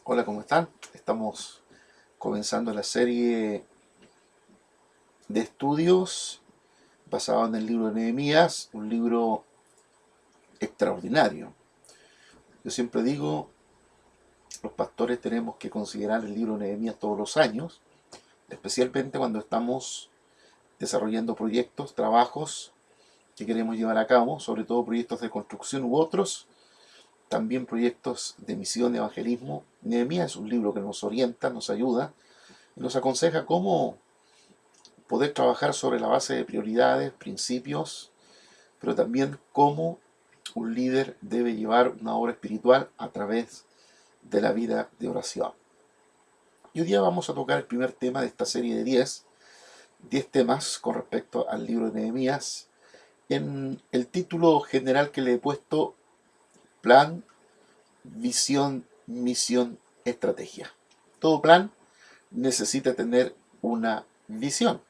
Hola, ¿cómo están? Estamos comenzando la serie de estudios basado en el libro de Nehemías, un libro extraordinario. Yo siempre digo, los pastores tenemos que considerar el libro de Nehemías todos los años, especialmente cuando estamos desarrollando proyectos, trabajos que queremos llevar a cabo, sobre todo proyectos de construcción u otros, también proyectos de misión, de evangelismo. Nehemías es un libro que nos orienta, nos ayuda y nos aconseja cómo poder trabajar sobre la base de prioridades, principios, pero también cómo un líder debe llevar una obra espiritual a través de la vida de oración. Y hoy día vamos a tocar el primer tema de esta serie de 10 temas con respecto al libro de Nehemías, en el título general que le he puesto Plan, Visión, Misión, Estrategia. Todo plan necesita tener una visión.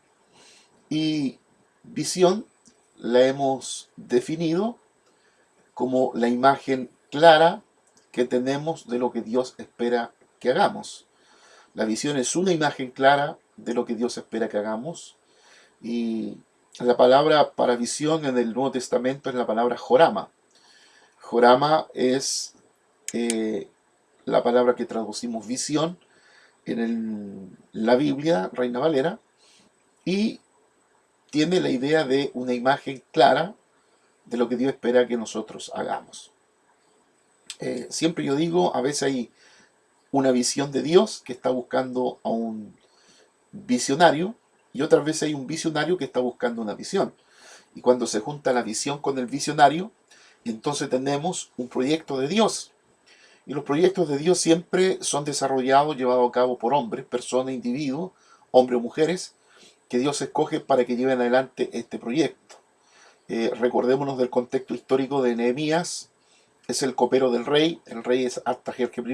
Y visión la hemos definido como la imagen clara que tenemos de lo que Dios espera que hagamos. La visión es una imagen clara de lo que Dios espera que hagamos. Y la palabra para visión en el Nuevo Testamento es la palabra jorama. Jorama es eh, la palabra que traducimos visión la Biblia, Reina Valera, y tiene la idea de una imagen clara de lo que Dios espera que nosotros hagamos. Siempre yo digo, a veces hay una visión de Dios que está buscando a un visionario y otras veces hay un visionario que está buscando una visión. Y cuando se junta la visión con el visionario, entonces tenemos un proyecto de Dios. Y los proyectos de Dios siempre son desarrollados, llevados a cabo por hombres, personas, individuos, hombres o mujeres, que Dios escoge para que lleven adelante este proyecto. Recordémonos del contexto histórico de Nehemías, es el copero del rey, el rey es Artajerjes I,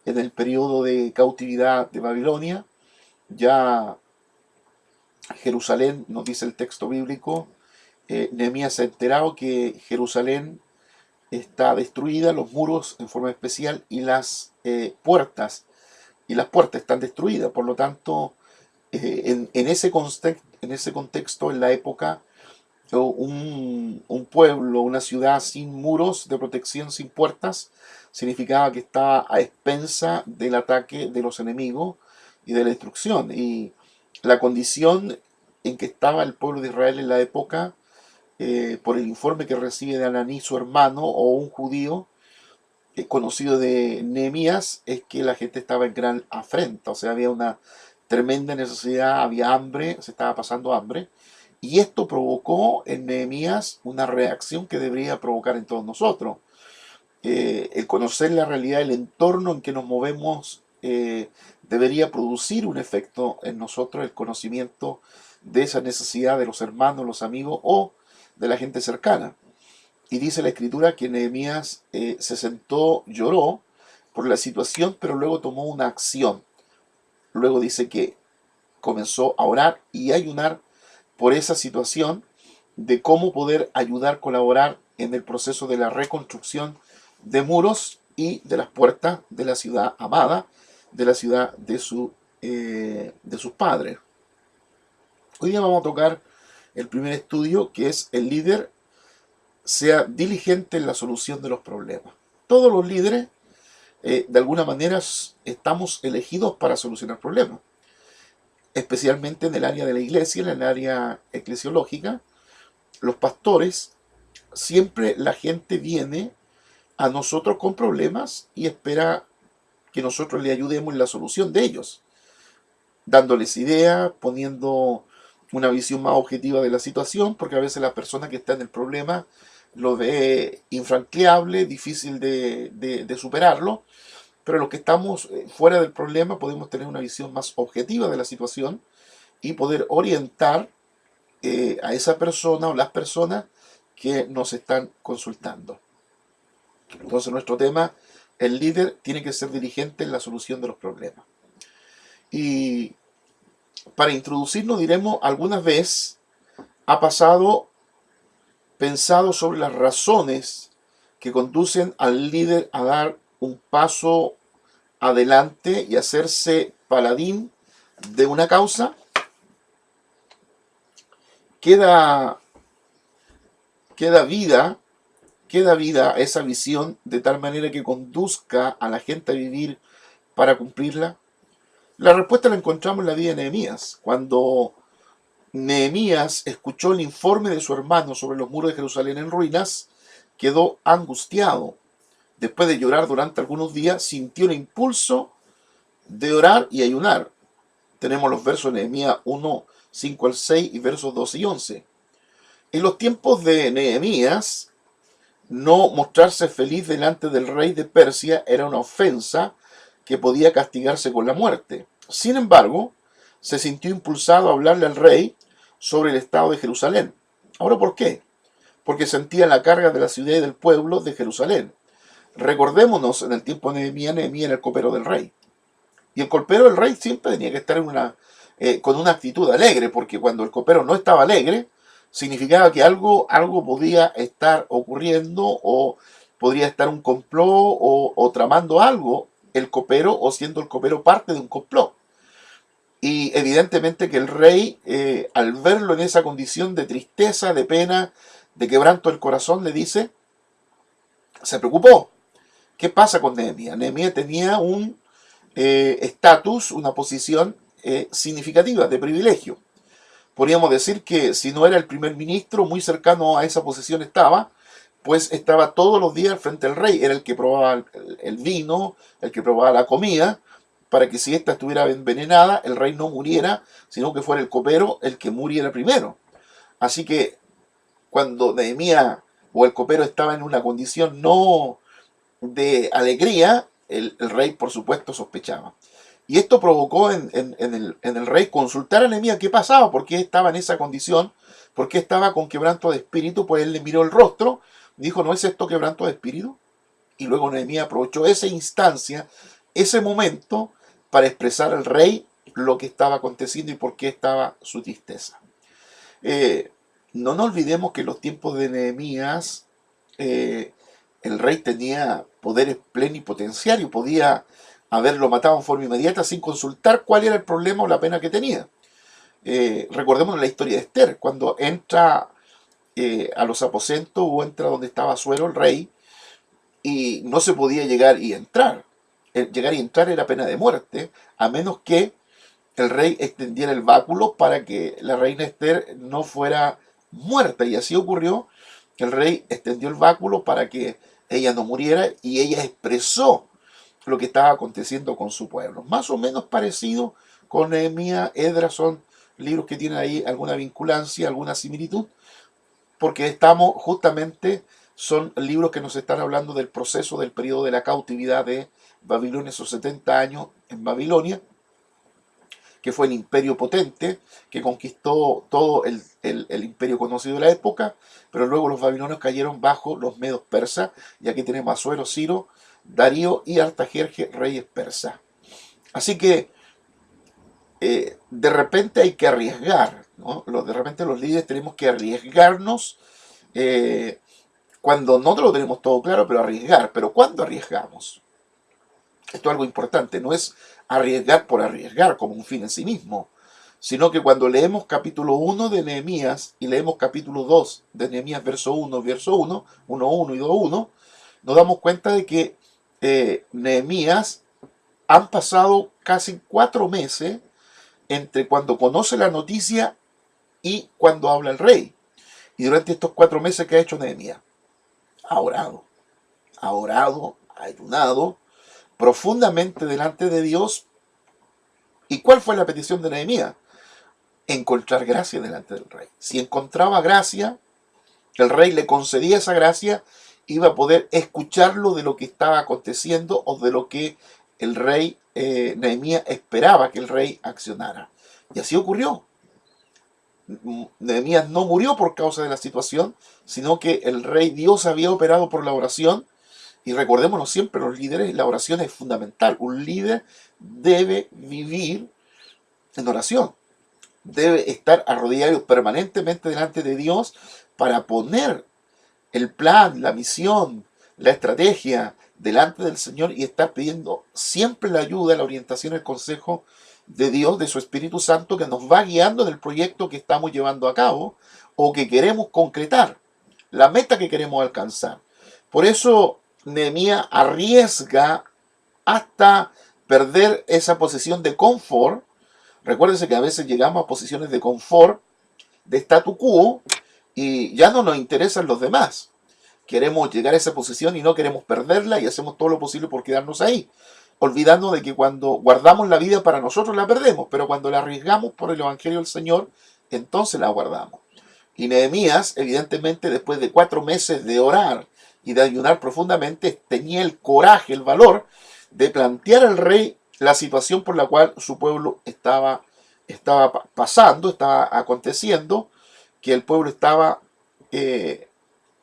en el periodo de cautividad de Babilonia, ya Jerusalén, nos dice el texto bíblico, Nehemías se ha enterado que Jerusalén está destruida, los muros en forma especial y las puertas están destruidas, por lo tanto, en ese contexto, en la época, un pueblo, una ciudad sin muros de protección, sin puertas, significaba que estaba a expensa del ataque de los enemigos y de la destrucción. Y la condición en que estaba el pueblo de Israel en la época, por el informe que recibe de Ananí, su hermano, o un judío conocido de Nehemías, es que la gente estaba en gran afrenta, o sea, había una tremenda necesidad, había hambre, se estaba pasando hambre, y esto provocó en Nehemías una reacción que debería provocar en todos nosotros. El conocer la realidad del entorno en que nos movemos debería producir un efecto en nosotros, el conocimiento de esa necesidad de los hermanos, los amigos o de la gente cercana. Y dice la escritura que Nehemías se sentó, lloró por la situación, pero luego tomó una acción. Luego dice que comenzó a orar y a ayunar por esa situación de cómo poder ayudar, colaborar en el proceso de la reconstrucción de muros y de las puertas de la ciudad amada, de la ciudad de sus padres. Hoy día vamos a tocar el primer estudio, que es el líder sea diligente en la solución de los problemas. Todos los líderes, de alguna manera, estamos elegidos para solucionar problemas, especialmente en el área de la iglesia, en el área eclesiológica. Los pastores, siempre la gente viene a nosotros con problemas y espera que nosotros le ayudemos en la solución de ellos, dándoles ideas, poniendo una visión más objetiva de la situación, porque a veces la persona que está en el problema lo ve infranqueable, difícil de superarlo, pero los que estamos fuera del problema podemos tener una visión más objetiva de la situación y poder orientar a esa persona o las personas que nos están consultando. Entonces nuestro tema, el líder tiene que ser dirigente en la solución de los problemas. Y para introducirnos diremos, algunas veces ha pasado pensado sobre las razones que conducen al líder a dar un paso adelante y hacerse paladín de una causa, queda, queda vida, queda vida a esa visión de tal manera que conduzca a la gente a vivir para cumplirla. La respuesta la encontramos en la vida de Nehemías. Cuando Nehemías escuchó el informe de su hermano sobre los muros de Jerusalén en ruinas, quedó angustiado. Después de llorar durante algunos días, sintió el impulso de orar y ayunar. Tenemos los versos de Nehemías 1, 5 al 6 y versos 12 y 11. En los tiempos de Nehemías, no mostrarse feliz delante del rey de Persia era una ofensa que podía castigarse con la muerte. Sin embargo, se sintió impulsado a hablarle al rey sobre el estado de Jerusalén. Ahora, ¿por qué? Porque sentía la carga de la ciudad y del pueblo de Jerusalén. Recordémonos, en el tiempo de Nehemías, Nehemías era el copero del rey. Y el copero del rey siempre tenía que estar con una actitud alegre, porque cuando el copero no estaba alegre, significaba que algo podía estar ocurriendo, o podría estar un complot, o tramando algo el copero, o siendo el copero parte de un complot. Y evidentemente que el rey, al verlo en esa condición de tristeza, de pena, de quebranto del corazón, le dice, se preocupó. ¿Qué pasa con Nehemías? Nehemías tenía un estatus, una posición significativa, de privilegio. Podríamos decir que si no era el primer ministro, muy cercano a esa posición estaba, pues estaba todos los días frente al rey, era el que probaba el vino, el que probaba la comida, para que si ésta estuviera envenenada, el rey no muriera, sino que fuera el copero el que muriera primero. Así que cuando Nehemías o el copero estaba en una condición no de alegría, el rey por supuesto sospechaba. Y esto provocó en el rey consultar a Nehemías qué pasaba, por qué estaba en esa condición, por qué estaba con quebranto de espíritu. Pues él le miró el rostro, dijo, ¿no es esto quebranto de espíritu? Y luego Nehemías aprovechó esa instancia, ese momento, para expresar al rey lo que estaba aconteciendo y por qué estaba su tristeza. Eh, no nos olvidemos que en los tiempos de Nehemías, eh, el rey tenía poderes plenipotenciarios, podía haberlo matado en forma inmediata sin consultar cuál era el problema o la pena que tenía. Recordemos la historia de Esther, cuando entra a los aposentos, o entra donde estaba Asuero, el rey, y no se podía llegar y entrar. Llegar y entrar era pena de muerte, a menos que el rey extendiera el báculo para que la reina Esther no fuera muerta. Y así ocurrió, que el rey extendió el báculo para que ella no muriera, y ella expresó lo que estaba aconteciendo con su pueblo. Más o menos parecido con Nehemías, Esdras, son libros que tienen ahí alguna vinculancia, alguna similitud, porque estamos justamente, son libros que nos están hablando del proceso del periodo de la cautividad de Babilonia, esos 70 años en Babilonia, que fue el imperio potente que conquistó todo el imperio conocido de la época, pero luego los babilonios cayeron bajo los medos persas, y aquí tenemos a Asuero, Ciro, Darío y Artajerjes, reyes persas. Así que de repente hay que arriesgar, ¿no? De repente los líderes tenemos que arriesgarnos, eh, cuando no lo tenemos todo claro, pero arriesgar. Pero ¿cuándo arriesgamos? Esto es algo importante, no es arriesgar por arriesgar como un fin en sí mismo, sino que cuando leemos capítulo 1 de Nehemías y leemos capítulo 2 de Nehemías, verso 1, 1 y 2.1, nos damos cuenta de que Nehemías han pasado casi 4 meses entre cuando conoce la noticia y cuando habla el rey. Y durante estos 4 meses, ¿qué ha hecho Nehemías? Ha orado, ha ayunado profundamente delante de Dios. ¿Y cuál fue la petición de Nehemías? Encontrar gracia delante del rey. Si encontraba gracia, el rey le concedía esa gracia, iba a poder escucharlo de lo que estaba aconteciendo, o de lo que el rey Nehemías esperaba que el rey accionara. Y así ocurrió. Nehemías no murió por causa de la situación, sino que el rey Dios había operado por la oración. Y recordémonos siempre, los líderes, la oración es fundamental. Un líder debe vivir en oración, debe estar arrodillado permanentemente delante de Dios para poner el plan, la misión, la estrategia, delante del Señor y estar pidiendo siempre la ayuda, la orientación, el consejo de Dios, de su Espíritu Santo, que nos va guiando en el proyecto que estamos llevando a cabo o que queremos concretar, la meta que queremos alcanzar. Por eso Nehemías arriesga hasta perder esa posición de confort. Recuérdense que a veces llegamos a posiciones de confort, de statu quo, y ya no nos interesan los demás. Queremos llegar a esa posición y no queremos perderla y hacemos todo lo posible por quedarnos ahí, olvidando de que cuando guardamos la vida para nosotros la perdemos, pero cuando la arriesgamos por el Evangelio del Señor, entonces la guardamos. Y Nehemías, evidentemente, después de 4 meses de orar y de ayunar profundamente, tenía el coraje, el valor de plantear al rey la situación por la cual su pueblo estaba pasando, estaba aconteciendo, que el pueblo estaba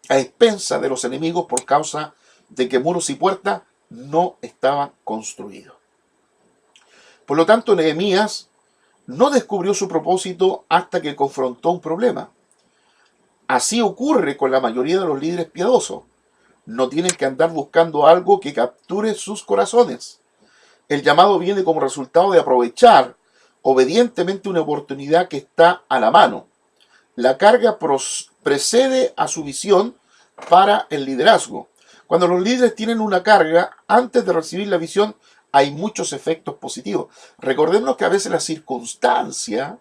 a expensas de los enemigos por causa de que muros y puertas no estaban construidos. Por lo tanto, Nehemías no descubrió su propósito hasta que confrontó un problema. Así ocurre con la mayoría de los líderes piadosos. No tienen que andar buscando algo que capture sus corazones. El llamado viene como resultado de aprovechar obedientemente una oportunidad que está a la mano. La carga precede a su visión para el liderazgo. Cuando los líderes tienen una carga, antes de recibir la visión, hay muchos efectos positivos. Recordemos que a veces la circunstancia,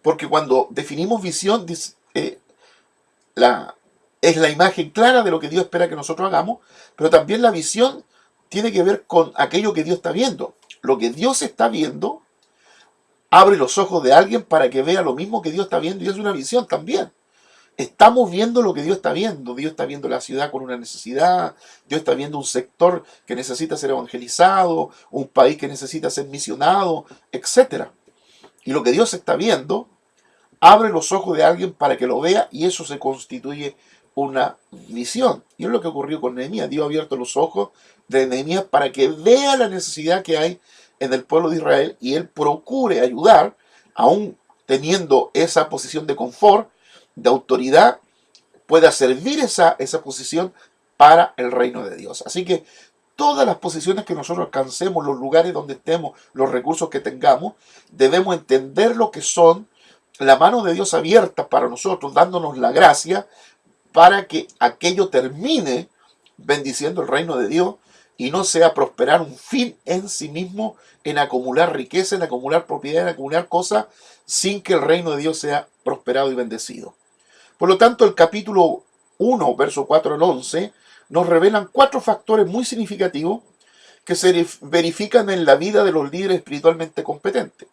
porque cuando definimos visión, es la imagen clara de lo que Dios espera que nosotros hagamos, pero también la visión tiene que ver con aquello que Dios está viendo. Lo que Dios está viendo abre los ojos de alguien para que vea lo mismo que Dios está viendo, y es una visión también. Estamos viendo lo que Dios está viendo. Dios está viendo la ciudad con una necesidad, Dios está viendo un sector que necesita ser evangelizado, un país que necesita ser misionado, etc. Y lo que Dios está viendo abre los ojos de alguien para que lo vea, y eso se constituye una visión. Y es lo que ocurrió con Nehemías. Dios ha abierto los ojos de Nehemías para que vea la necesidad que hay en el pueblo de Israel y él procure ayudar, aún teniendo esa posición de confort, de autoridad, pueda servir esa posición para el reino de Dios. Así que todas las posiciones que nosotros alcancemos, los lugares donde estemos, los recursos que tengamos, debemos entender lo que son la mano de Dios abierta para nosotros, dándonos la gracia para que aquello termine bendiciendo el reino de Dios y no sea prosperar un fin en sí mismo, en acumular riqueza, en acumular propiedad, en acumular cosas, sin que el reino de Dios sea prosperado y bendecido. Por lo tanto, el capítulo 1, verso 4 al 11, nos revelan 4 factores muy significativos que se verifican en la vida de los líderes espiritualmente competentes.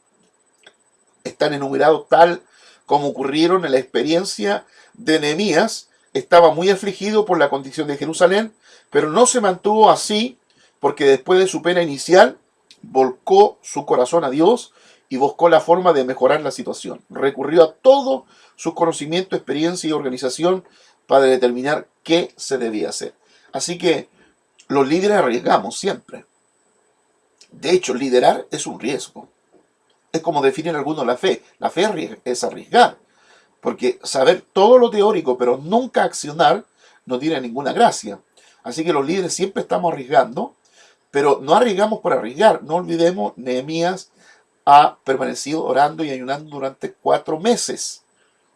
Están enumerados tal como ocurrieron en la experiencia de Nehemías. Estaba muy afligido por la condición de Jerusalén, pero no se mantuvo así, porque después de su pena inicial, volcó su corazón a Dios y buscó la forma de mejorar la situación. Recurrió a todo su conocimiento, experiencia y organización para determinar qué se debía hacer. Así que los líderes arriesgamos siempre. De hecho, liderar es un riesgo. Es como definen algunos la fe. La fe es arriesgar. Porque saber todo lo teórico, pero nunca accionar, no tiene ninguna gracia. Así que los líderes siempre estamos arriesgando, pero no arriesgamos por arriesgar. No olvidemos, Nehemías ha permanecido orando y ayunando durante 4 meses.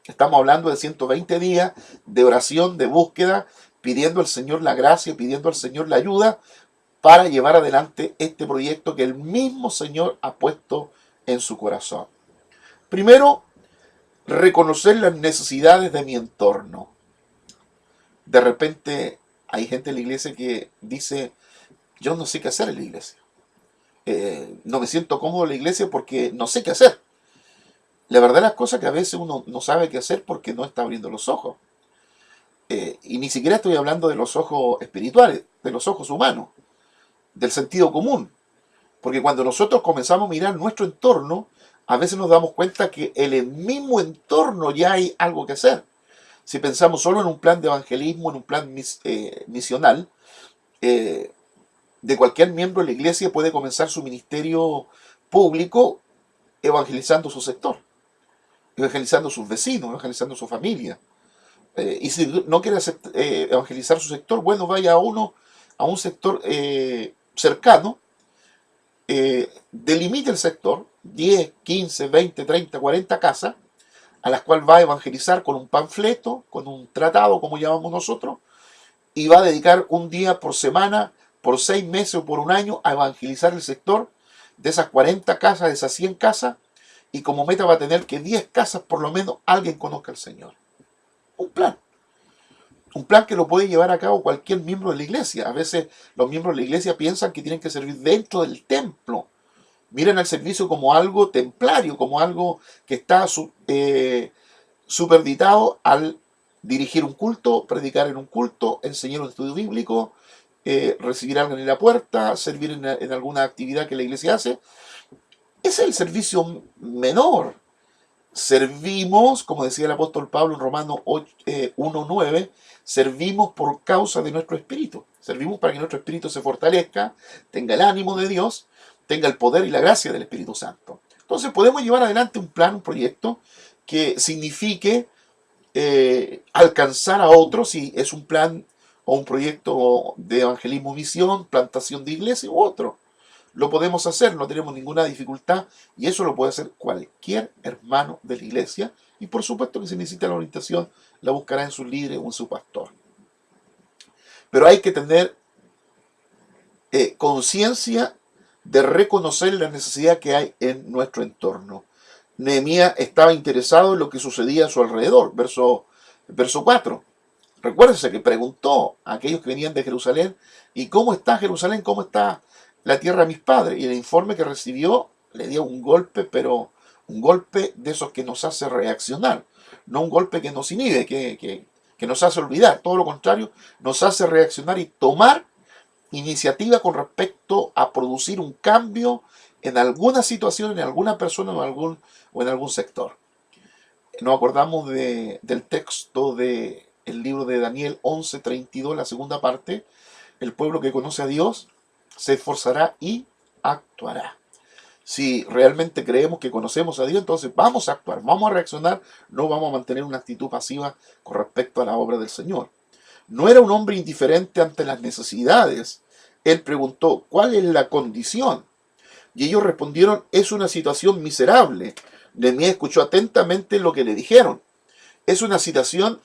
Estamos hablando de 120 días de oración, de búsqueda, pidiendo al Señor la gracia, pidiendo al Señor la ayuda para llevar adelante este proyecto que el mismo Señor ha puesto en su corazón. Primero, reconocer las necesidades de mi entorno. De repente hay gente en la iglesia que dice, yo no sé qué hacer en la iglesia. No me siento cómodo en la iglesia porque no sé qué hacer. La verdad las cosas que a veces uno no sabe qué hacer porque no está abriendo los ojos. Y ni siquiera estoy hablando de los ojos espirituales, de los ojos humanos, del sentido común. Porque cuando nosotros comenzamos a mirar nuestro entorno, a veces nos damos cuenta que en el mismo entorno ya hay algo que hacer. Si pensamos solo en un plan de evangelismo, en un plan misional, de cualquier miembro de la iglesia puede comenzar su ministerio público evangelizando su sector, evangelizando sus vecinos, evangelizando su familia, Y si no quiere evangelizar su sector, bueno, vaya a un sector cercano, delimite el sector, 10, 15, 20, 30, 40 casas, a las cuales va a evangelizar con un panfleto, con un tratado, como llamamos nosotros, y va a dedicar un día por semana, por 6 meses o por un año a evangelizar el sector de esas 40 casas, de esas 100 casas, y como meta va a tener que 10 casas por lo menos alguien conozca al Señor. Un plan. Un plan que lo puede llevar a cabo cualquier miembro de la iglesia. A veces los miembros de la iglesia piensan que tienen que servir dentro del templo. Miran al servicio como algo templario, como algo que está superditado al dirigir un culto, predicar en un culto, enseñar un estudio bíblico, recibir a alguien en la puerta, servir en alguna actividad que la iglesia hace. Ese es el servicio menor. Servimos, como decía el apóstol Pablo en Romanos 1:9, servimos por causa de nuestro espíritu. Servimos para que nuestro espíritu se fortalezca, tenga el ánimo de Dios, tenga el poder y la gracia del Espíritu Santo. Entonces podemos llevar adelante un plan, un proyecto que signifique alcanzar a otros, si es un plan o un proyecto de evangelismo, misión, plantación de iglesia u otro. Lo podemos hacer, no tenemos ninguna dificultad y eso lo puede hacer cualquier hermano de la iglesia y por supuesto que si necesita la orientación la buscará en su líder o en su pastor. Pero hay que tener conciencia de reconocer la necesidad que hay en nuestro entorno. Nehemías estaba interesado en lo que sucedía a su alrededor, verso 4. Recuérdense que preguntó a aquellos que venían de Jerusalén, ¿y cómo está Jerusalén? ¿Cómo está la tierra de mis padres? Y el informe que recibió le dio un golpe, pero un golpe de esos que nos hace reaccionar, no un golpe que nos inhibe, que nos hace olvidar, todo lo contrario, nos hace reaccionar y tomar iniciativa con respecto a producir un cambio en alguna situación, en alguna persona o en algún sector. Nos acordamos del texto del libro de Daniel 11:32, la segunda parte. El pueblo que conoce a Dios se esforzará y actuará. Si realmente creemos que conocemos a Dios, entonces vamos a actuar, vamos a reaccionar, no vamos a mantener una actitud pasiva con respecto a la obra del Señor. No era un hombre indiferente ante las necesidades. Él preguntó, ¿cuál es la condición? Y ellos respondieron, es una situación miserable. Nehemías escuchó atentamente lo que le dijeron. Es una situación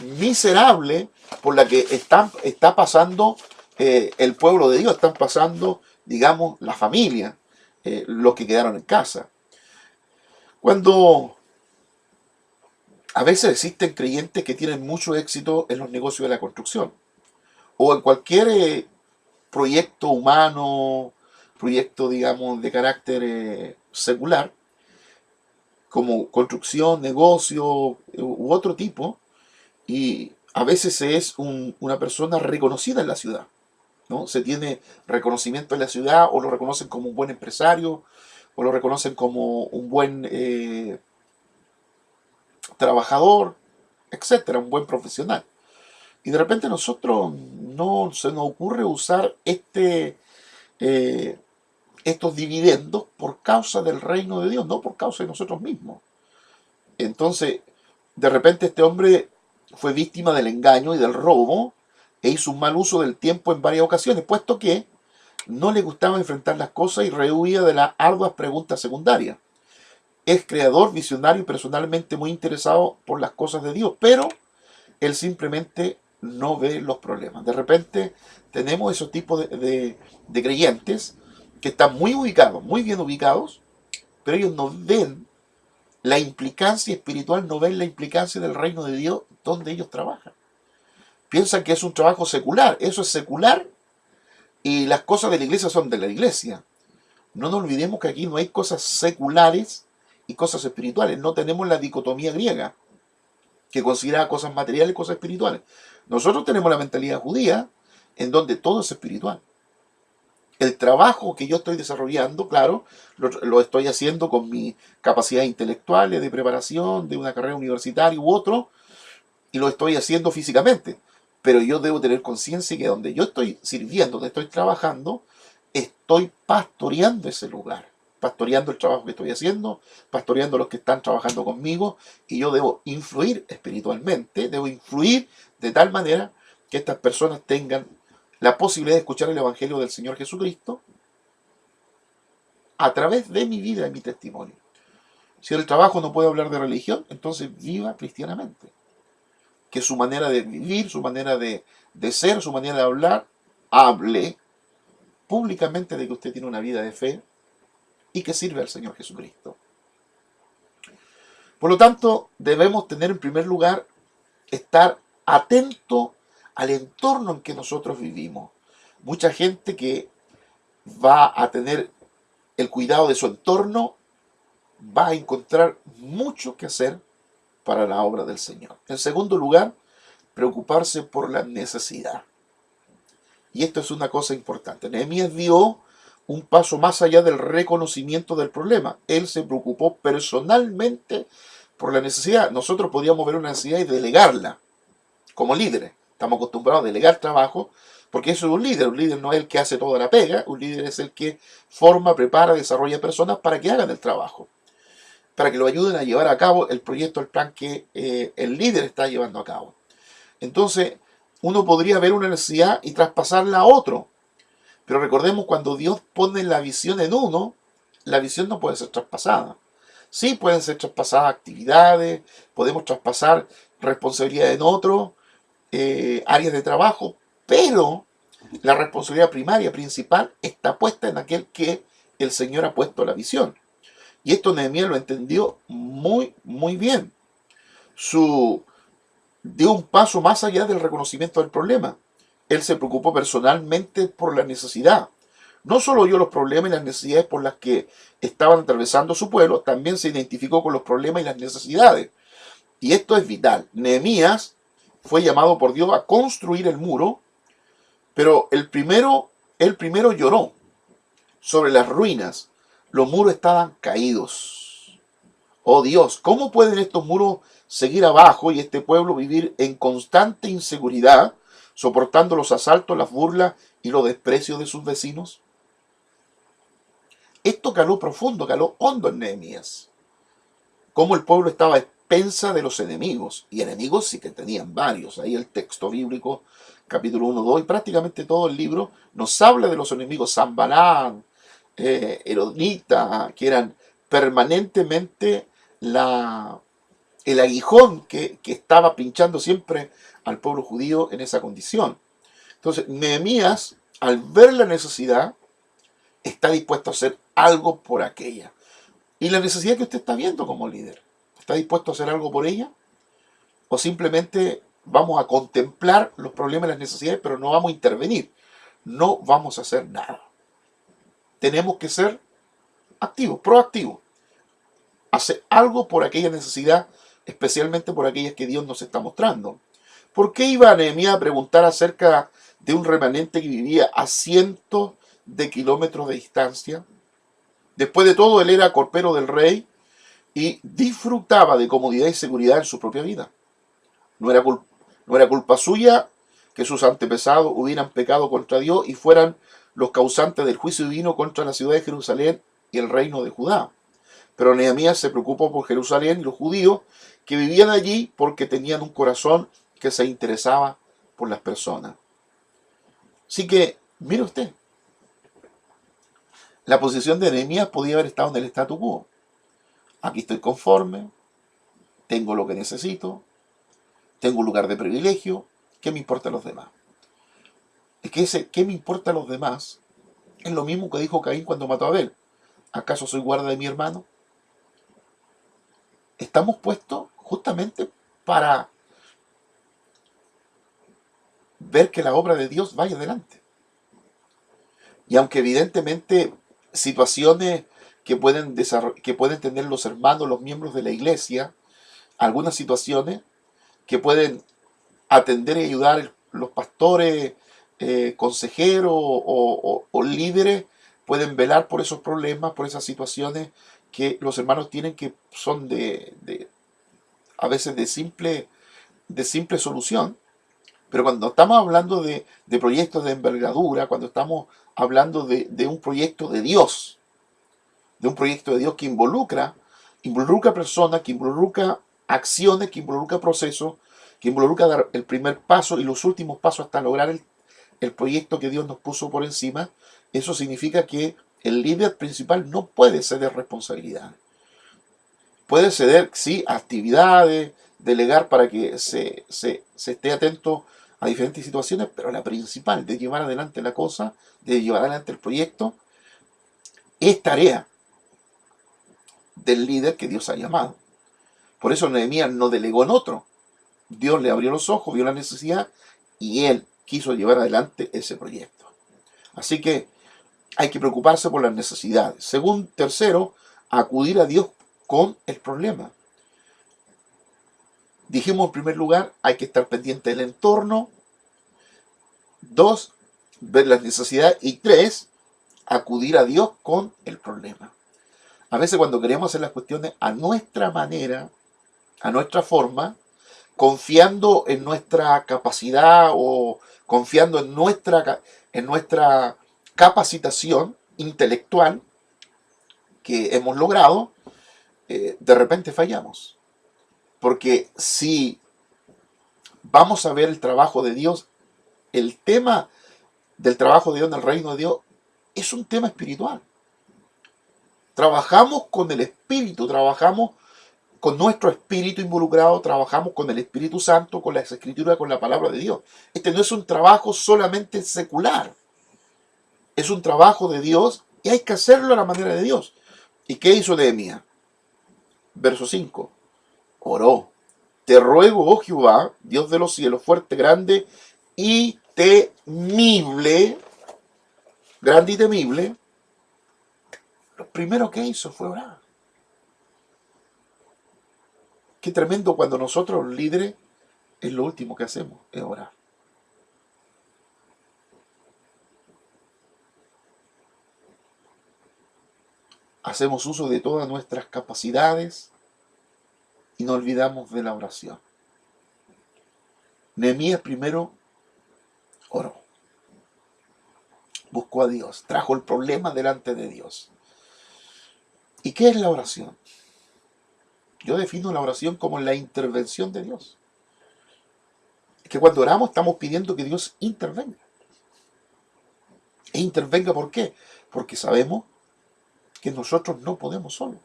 miserable por la que está pasando el pueblo de Dios, están pasando, digamos, la familia, los que quedaron en casa. Cuando a veces existen creyentes que tienen mucho éxito en los negocios de la construcción o en cualquier proyecto humano, proyecto, digamos, de carácter secular, como construcción, negocio u otro tipo, y a veces es una persona reconocida en la ciudad, ¿no? Se tiene reconocimiento en la ciudad o lo reconocen como un buen empresario o lo reconocen como un buen trabajador, etcétera, un buen profesional. Y de repente nosotros no se nos ocurre usar estos dividendos por causa del reino de Dios, no por causa de nosotros mismos. Entonces, de repente este hombre fue víctima del engaño y del robo e hizo un mal uso del tiempo en varias ocasiones, puesto que no le gustaba enfrentar las cosas y rehuía de las arduas preguntas secundarias. Es creador, visionario y personalmente muy interesado por las cosas de Dios, pero él simplemente no ve los problemas. De repente tenemos esos tipos de creyentes que están muy ubicados, muy bien ubicados, pero ellos no ven la implicancia espiritual, no ven la implicancia del reino de Dios donde ellos trabajan. Piensan que es un trabajo secular, eso es secular y las cosas de la iglesia son de la iglesia. No nos olvidemos que aquí no hay cosas seculares y cosas espirituales, no tenemos la dicotomía griega que considera cosas materiales y cosas espirituales. Nosotros tenemos la mentalidad judía en donde todo es espiritual. El trabajo que yo estoy desarrollando, claro, lo estoy haciendo con mis capacidades intelectuales, de preparación, de una carrera universitaria u otro, y lo estoy haciendo físicamente. Pero yo debo tener conciencia que donde yo estoy sirviendo, donde estoy trabajando, estoy pastoreando ese lugar. pastoreando el trabajo que estoy haciendo, pastoreando a los que están trabajando conmigo, y yo debo influir espiritualmente, debo influir de tal manera que estas personas tengan la posibilidad de escuchar el Evangelio del Señor Jesucristo a través de mi vida y mi testimonio. Si el trabajo no puede hablar de religión, entonces viva cristianamente. Que su manera de vivir, su manera de ser, su manera de hablar, hable públicamente de que usted tiene una vida de fe y que sirve al Señor Jesucristo. Por lo tanto, debemos tener en primer lugar, estar atento al entorno en que nosotros vivimos. Mucha gente que va a tener el cuidado de su entorno va a encontrar mucho que hacer para la obra del Señor. En segundo lugar, preocuparse por la necesidad. Y esto es una cosa importante. Nehemías dio un paso más allá del reconocimiento del problema. Él se preocupó personalmente por la necesidad. Nosotros podíamos ver una necesidad y delegarla como líderes. Estamos acostumbrados a delegar trabajo porque eso es un líder. Un líder no es el que hace toda la pega, un líder es el que forma, prepara, desarrolla personas para que hagan el trabajo, para que lo ayuden a llevar a cabo el proyecto, el plan que el líder está llevando a cabo. Entonces, uno podría ver una necesidad y traspasarla a otro. Pero recordemos, cuando Dios pone la visión en uno, la visión no puede ser traspasada. Sí pueden ser traspasadas actividades, podemos traspasar responsabilidad en otro, áreas de trabajo, pero la responsabilidad primaria, principal, está puesta en aquel que el Señor ha puesto la visión. Y esto Nehemías lo entendió muy, muy bien. Dio un paso más allá del reconocimiento del problema. Él se preocupó personalmente por la necesidad. No solo oyó los problemas y las necesidades por las que estaban atravesando su pueblo, también se identificó con los problemas y las necesidades. Y esto es vital. Nehemías fue llamado por Dios a construir el muro, pero él primero lloró sobre las ruinas. Los muros estaban caídos. Oh Dios, ¿cómo pueden estos muros seguir abajo y este pueblo vivir en constante inseguridad, soportando los asaltos, las burlas y los desprecios de sus vecinos? Esto caló profundo, caló hondo en Nehemías. Cómo el pueblo estaba a expensa de los enemigos, y enemigos sí que tenían varios. Ahí el texto bíblico, capítulo 1, 2, y prácticamente todo el libro nos habla de los enemigos, Sanballat, Herodita, que eran permanentemente el aguijón que estaba pinchando siempre al pueblo judío en esa condición. Entonces, Nehemías, al ver la necesidad, está dispuesto a hacer algo por aquella. Y la necesidad que usted está viendo como líder, ¿está dispuesto a hacer algo por ella? ¿O simplemente vamos a contemplar los problemas y las necesidades, pero no vamos a intervenir? No vamos a hacer nada. Tenemos que ser activos, proactivos. Hacer algo por aquella necesidad, especialmente por aquellas que Dios nos está mostrando. ¿Por qué iba Nehemías a preguntar acerca de un remanente que vivía a cientos de kilómetros de distancia? Después de todo, él era copero del rey y disfrutaba de comodidad y seguridad en su propia vida. No era culpa suya que sus antepasados hubieran pecado contra Dios y fueran los causantes del juicio divino contra la ciudad de Jerusalén y el reino de Judá. Pero Nehemías se preocupó por Jerusalén y los judíos que vivían allí porque tenían un corazón que se interesaba por las personas. Así que, mire usted, la posición de Nehemías podía haber estado en el statu quo. Aquí estoy conforme, tengo lo que necesito, tengo un lugar de privilegio, ¿qué me importa a los demás? Es que ese ¿qué me importa a los demás? Es lo mismo que dijo Caín cuando mató a Abel. ¿Acaso soy guarda de mi hermano? Estamos puestos justamente para ver que la obra de Dios vaya adelante. Y aunque evidentemente situaciones que pueden tener los hermanos, los miembros de la iglesia, algunas situaciones que pueden atender y ayudar los pastores, consejeros o líderes, pueden velar por esos problemas, por esas situaciones que los hermanos tienen, que son a veces de simple solución. Pero cuando estamos hablando de proyectos de envergadura, cuando estamos hablando de un proyecto de Dios, de un proyecto de Dios que involucra personas, que involucra acciones, que involucra procesos, que involucra dar el primer paso y los últimos pasos hasta lograr el proyecto que Dios nos puso por encima. Eso significa que el líder principal no puede ceder responsabilidades. Puede ceder, sí, actividades, delegar para que se esté atento a diferentes situaciones, pero la principal de llevar adelante la cosa, de llevar adelante el proyecto, es tarea del líder que Dios ha llamado. Por eso Nehemías no delegó en otro. Dios le abrió los ojos, vio la necesidad y él quiso llevar adelante ese proyecto. Así que hay que preocuparse por las necesidades. Tercero, acudir a Dios con el problema. Dijimos en primer lugar, hay que estar pendiente del entorno. 2, ver las necesidades. Y 3, acudir a Dios con el problema. A veces cuando queremos hacer las cuestiones a nuestra manera, a nuestra forma, confiando en nuestra capacidad o confiando en nuestra capacitación intelectual que hemos logrado, de repente fallamos. Porque si vamos a ver el trabajo de Dios, el tema del trabajo de Dios en el reino de Dios es un tema espiritual. Trabajamos con el Espíritu, trabajamos con nuestro espíritu involucrado, trabajamos con el Espíritu Santo, con las Escrituras, con la palabra de Dios. Este no es un trabajo solamente secular, es un trabajo de Dios y hay que hacerlo a la manera de Dios. ¿Y qué hizo Nehemías? Verso 5. Oró. Te ruego, oh Jehová, Dios de los cielos, fuerte, grande y temible, grande y temible. Lo primero que hizo fue orar. Qué tremendo cuando nosotros los líderes es lo último que hacemos, es orar. Hacemos uso de todas nuestras capacidades y nos olvidamos de la oración. Nehemías primero oró, buscó a Dios, trajo el problema delante de Dios. ¿Y qué es la oración? Yo defino la oración como la intervención de Dios. Es que cuando oramos estamos pidiendo que Dios intervenga. E intervenga, ¿por qué? Porque sabemos que nosotros no podemos solos.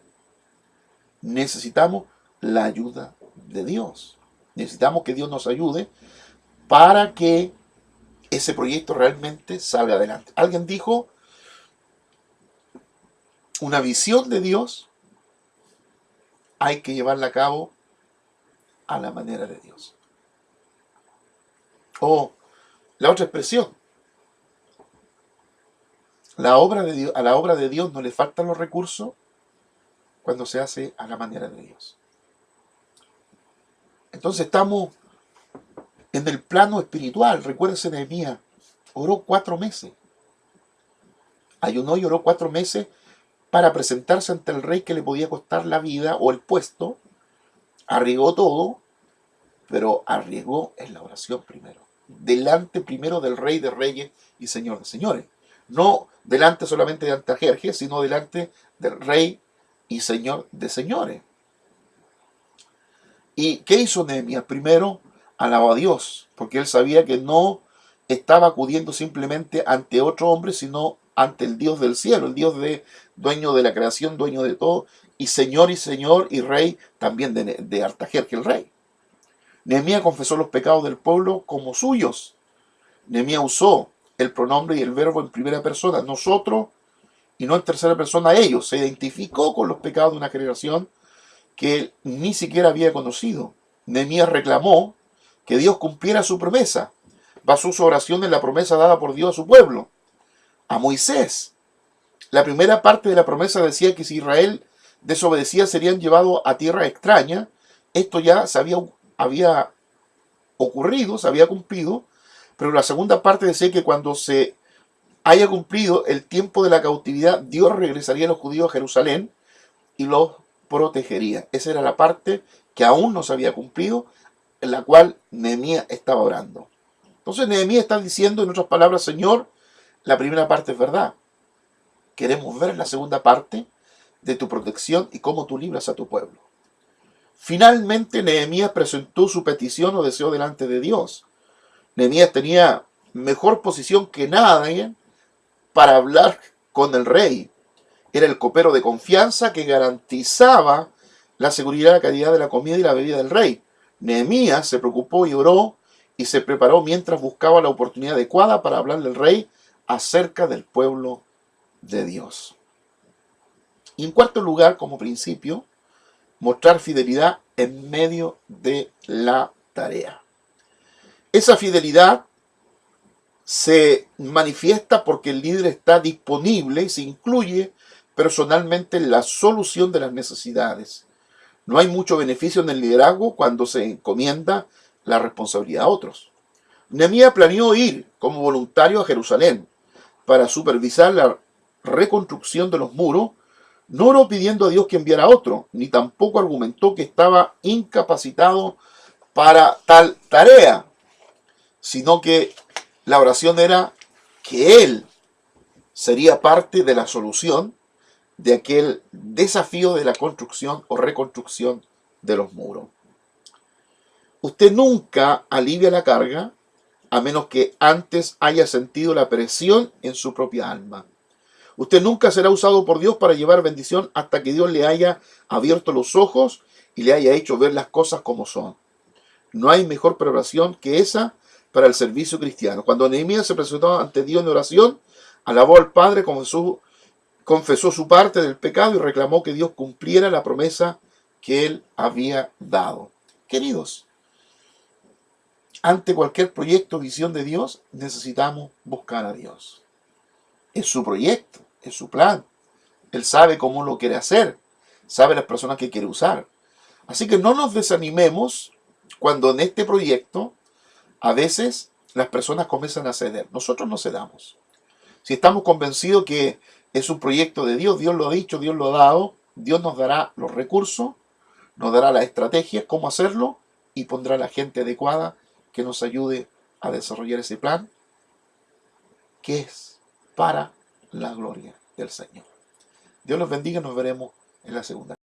Necesitamos la ayuda de Dios. Necesitamos que Dios nos ayude para que ese proyecto realmente salga adelante. Alguien dijo, una visión de Dios hay que llevarla a cabo a la manera de Dios. O la otra expresión, a la obra de Dios no le faltan los recursos cuando se hace a la manera de Dios. Entonces estamos en el plano espiritual. Recuérdense, Nehemías oró 4 meses. Ayunó y oró 4 meses para presentarse ante el rey que le podía costar la vida o el puesto. Arriesgó todo, pero arriesgó en la oración primero. Delante primero del Rey de Reyes y Señor de Señores. No delante solamente de Artajerjes, sino delante del Rey y Señor de Señores. ¿Y qué hizo Nehemías? Primero alabó a Dios, porque él sabía que no estaba acudiendo simplemente ante otro hombre, sino ante el Dios del cielo, el Dios dueño de la creación, dueño de todo, y Señor y Rey también de Artajerjes, el rey. Nehemías confesó los pecados del pueblo como suyos. Nehemías usó el pronombre y el verbo en primera persona, nosotros, y no en tercera persona, ellos. Se identificó con los pecados de una generación que él ni siquiera había conocido. Nehemías reclamó que Dios cumpliera su promesa. Basó su oración en la promesa dada por Dios a su pueblo, a Moisés. La primera parte de la promesa decía que si Israel desobedecía serían llevados a tierra extraña. Esto ya había ocurrido, se había cumplido, pero la segunda parte decía que cuando se haya cumplido el tiempo de la cautividad, Dios regresaría a los judíos a Jerusalén y los protegería. Esa era la parte que aún no se había cumplido, en la cual Nehemías estaba orando. Entonces Nehemías está diciendo, en otras palabras, Señor, la primera parte es verdad. Queremos ver la segunda parte, de tu protección y cómo tú libras a tu pueblo. Finalmente, Nehemías presentó su petición o deseo delante de Dios. Nehemías tenía mejor posición que nadie para hablar con el rey. Era el copero de confianza que garantizaba la seguridad y la calidad de la comida y la bebida del rey. Nehemías se preocupó y oró y se preparó mientras buscaba la oportunidad adecuada para hablarle al rey acerca del pueblo de Dios. Y en cuarto lugar, como principio, mostrar fidelidad en medio de la tarea. Esa fidelidad se manifiesta porque el líder está disponible y se incluye personalmente en la solución de las necesidades. No hay mucho beneficio en el liderazgo cuando se encomienda la responsabilidad a otros. Nehemías planeó ir como voluntario a Jerusalén para supervisar la reconstrucción de los muros. No oró pidiendo a Dios que enviara a otro, ni tampoco argumentó que estaba incapacitado para tal tarea, sino que la oración era que él sería parte de la solución de aquel desafío de la construcción o reconstrucción de los muros. Usted nunca alivia la carga a menos que antes haya sentido la presión en su propia alma. Usted nunca será usado por Dios para llevar bendición hasta que Dios le haya abierto los ojos y le haya hecho ver las cosas como son. No hay mejor preparación que esa para el servicio cristiano. Cuando Nehemías se presentó ante Dios en oración, alabó al Padre, confesó su parte del pecado y reclamó que Dios cumpliera la promesa que él había dado. Queridos, ante cualquier proyecto o visión de Dios, necesitamos buscar a Dios. Es su proyecto, es su plan. Él sabe cómo lo quiere hacer, sabe las personas que quiere usar. Así que no nos desanimemos cuando en este proyecto a veces las personas comienzan a ceder. Nosotros no cedamos. Si estamos convencidos que es un proyecto de Dios, Dios lo ha dicho, Dios lo ha dado, Dios nos dará los recursos, nos dará la estrategia, cómo hacerlo y pondrá la gente adecuada que nos ayude a desarrollar ese plan que es para la gloria del Señor. Dios los bendiga, nos veremos en la segunda.